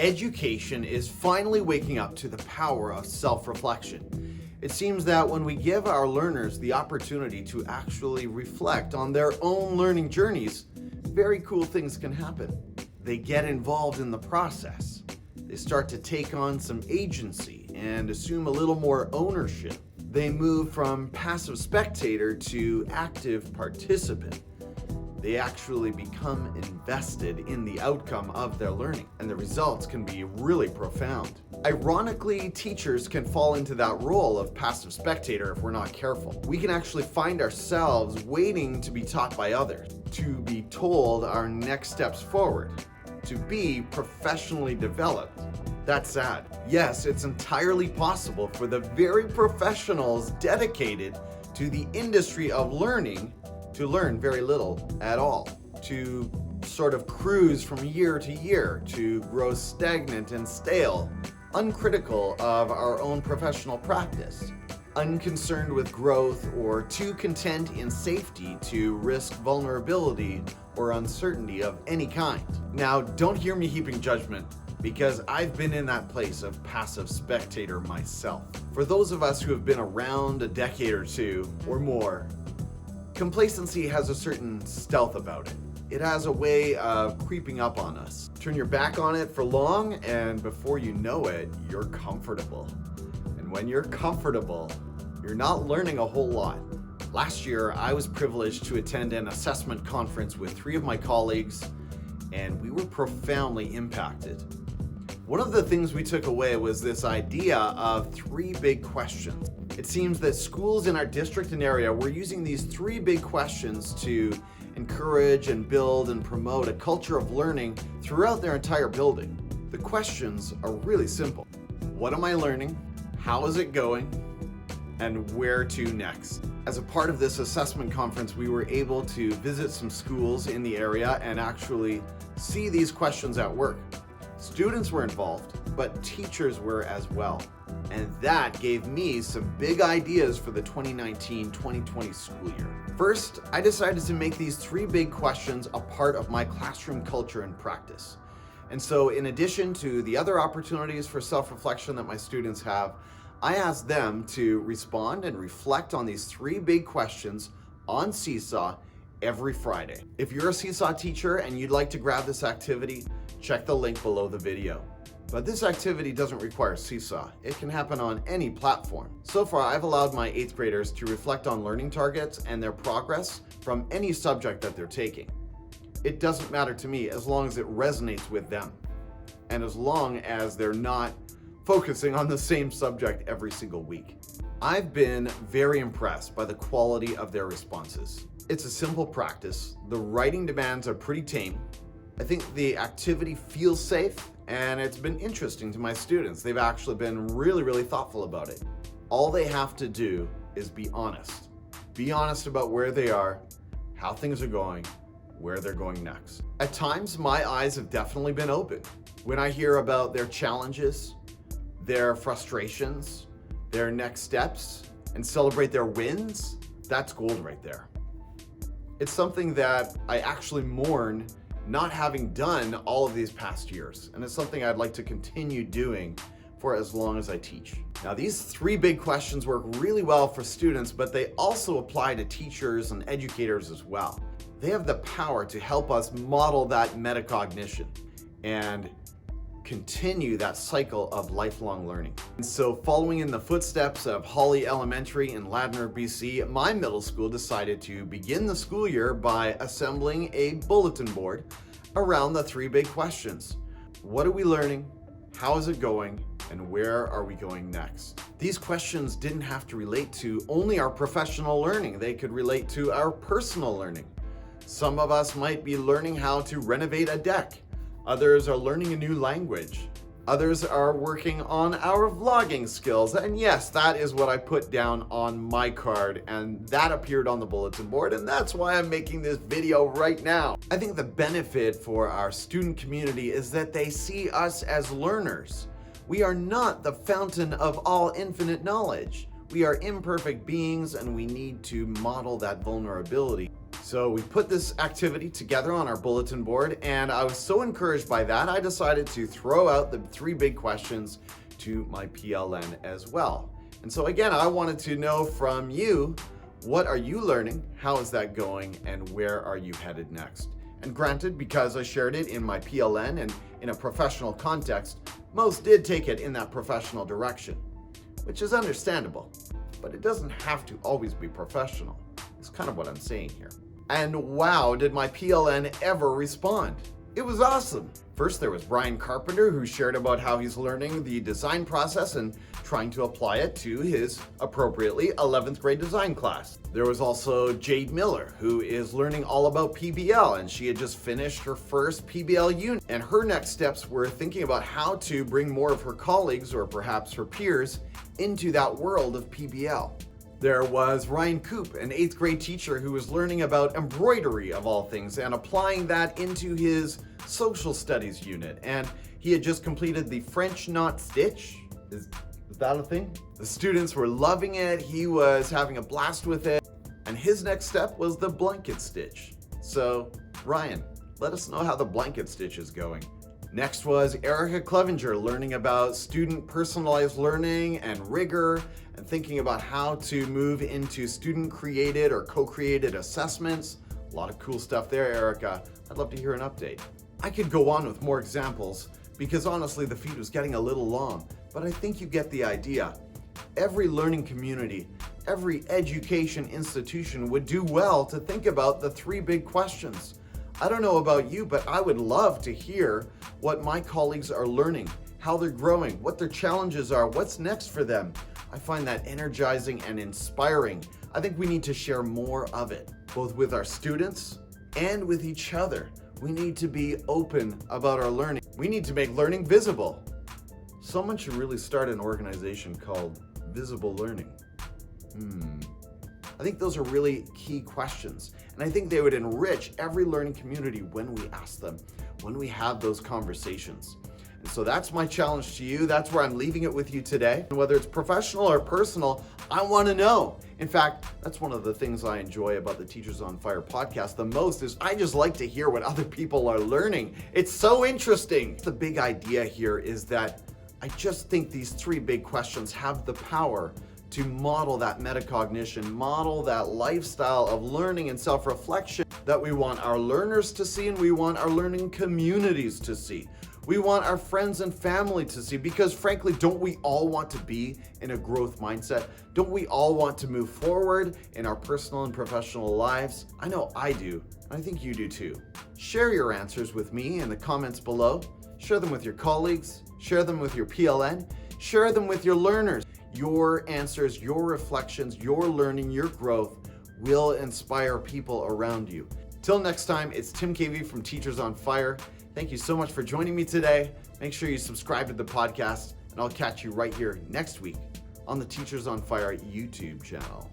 Education is finally waking up to the power of self-reflection. It seems that when we give our learners the opportunity to actually reflect on their own learning journeys, very cool things can happen. They get involved in the process. They start to take on some agency and assume a little more ownership. They move from passive spectator to active participant. They actually become invested in the outcome of their learning, and the results can be really profound. Ironically, teachers can fall into that role of passive spectator if we're not careful. We can actually find ourselves waiting to be taught by others, to be told our next steps forward, to be professionally developed. That's sad. Yes, it's entirely possible for the very professionals dedicated to the industry of learning to learn very little at all, to sort of cruise from year to year, to grow stagnant and stale, uncritical of our own professional practice, unconcerned with growth, or too content in safety to risk vulnerability or uncertainty of any kind. Now, don't hear me heaping judgment, because I've been in that place of passive spectator myself. For those of us who have been around a decade or two or more, complacency has a certain stealth about it. It has a way of creeping up on us. Turn your back on it for long, and before you know it, you're comfortable. And when you're comfortable, you're not learning a whole lot. Last year, I was privileged to attend an assessment conference with 3 of my colleagues, and we were profoundly impacted. One of the things we took away was this idea of 3 big questions. It seems that schools in our district and area were using these 3 big questions to encourage and build and promote a culture of learning throughout their entire building. The questions are really simple. What am I learning? How is it going? And where to next? As a part of this assessment conference, we were able to visit some schools in the area and actually see these questions at work. Students were involved, but teachers were as well. And that gave me some big ideas for the 2019-2020 school year. First, I decided to make these 3 big questions a part of my classroom culture and practice. And so in addition to the other opportunities for self-reflection that my students have, I asked them to respond and reflect on these 3 big questions on Seesaw every Friday. If you're a Seesaw teacher and you'd like to grab this activity, check the link below the video. But this activity doesn't require Seesaw. It can happen on any platform. So far, I've allowed my 8th graders to reflect on learning targets and their progress from any subject that they're taking. It doesn't matter to me as long as it resonates with them, and as long as they're not focusing on the same subject every single week. I've been very impressed by the quality of their responses. It's a simple practice. The writing demands are pretty tame. I think the activity feels safe, and it's been interesting to my students. They've actually been really thoughtful about it. All they have to do is be honest. Be honest about where they are, how things are going, where they're going next. At times, my eyes have definitely been open. When I hear about their challenges, their frustrations, their next steps, and celebrate their wins, that's gold right there. It's something that I actually mourn not having done all of these past years, and it's something I'd like to continue doing for as long as I teach. Now, these 3 big questions work really well for students, but they also apply to teachers and educators as well. They have the power to help us model that metacognition and continue that cycle of lifelong learning. And so, following in the footsteps of Holly Elementary in Ladner, BC, my middle school decided to begin the school year by assembling a bulletin board around the 3 big questions. What are we learning? How is it going? And where are we going next? These questions didn't have to relate to only our professional learning. They could relate to our personal learning. Some of us might be learning how to renovate a deck. Others are learning a new language. Others are working on our vlogging skills. And yes, that is what I put down on my card, and that appeared on the bulletin board, and that's why I'm making this video right now. I think the benefit for our student community is that they see us as learners. We are not the fountain of all infinite knowledge. We are imperfect beings, and we need to model that vulnerability. So we put this activity together on our bulletin board, and I was so encouraged by that, I decided to throw out the 3 big questions to my PLN as well. And so again, I wanted to know from you, what are you learning? How is that going? And where are you headed next? And granted, because I shared it in my PLN and in a professional context, most did take it in that professional direction, which is understandable, but it doesn't have to always be professional. It's kind of what I'm saying here. And wow, did my PLN ever respond. It was awesome. First, there was Brian Carpenter, who shared about how he's learning the design process and trying to apply it to his appropriately 11th grade design class. There was also Jade Miller, who is learning all about PBL, and she had just finished her first PBL unit. And her next steps were thinking about how to bring more of her colleagues, or perhaps her peers, into that world of PBL. There was Ryan Coop, an 8th grade teacher who was learning about embroidery of all things and applying that into his social studies unit. And he had just completed the French knot stitch. Is that a thing? The students were loving it. He was having a blast with it. And his next step was the blanket stitch. So Ryan, let us know how the blanket stitch is going. Next was Erica Clevenger, learning about student personalized learning and rigor, and thinking about how to move into student-created or co-created assessments. A lot of cool stuff there, Erica. I'd love to hear an update. I could go on with more examples because honestly the feed was getting a little long, but I think you get the idea. Every learning community, every education institution would do well to think about the 3 big questions. I don't know about you, but I would love to hear what my colleagues are learning, how they're growing, what their challenges are, what's next for them. I find that energizing and inspiring. I think we need to share more of it, both with our students and with each other. We need to be open about our learning. We need to make learning visible. Someone should really start an organization called Visible Learning. I think those are really key questions, and I think they would enrich every learning community when we ask them, when we have those conversations. And so that's my challenge to you. That's where I'm leaving it with you today. And whether it's professional or personal, I want to know. In fact, that's one of the things I enjoy about the Teachers on Fire podcast the most is I just like to hear what other people are learning. It's so interesting. The big idea here is that I just think these 3 big questions have the power to model that metacognition, model that lifestyle of learning and self-reflection that we want our learners to see and we want our learning communities to see. We want our friends and family to see, because frankly, don't we all want to be in a growth mindset? Don't we all want to move forward in our personal and professional lives? I know I do, and I think you do too. Share your answers with me in the comments below. Share them with your colleagues, share them with your PLN, share them with your learners. Your answers, your reflections, your learning, your growth will inspire people around you. Till next time, it's Tim KV from Teachers on Fire. Thank you so much for joining me today. Make sure you subscribe to the podcast, and I'll catch you right here next week on the Teachers on Fire YouTube channel.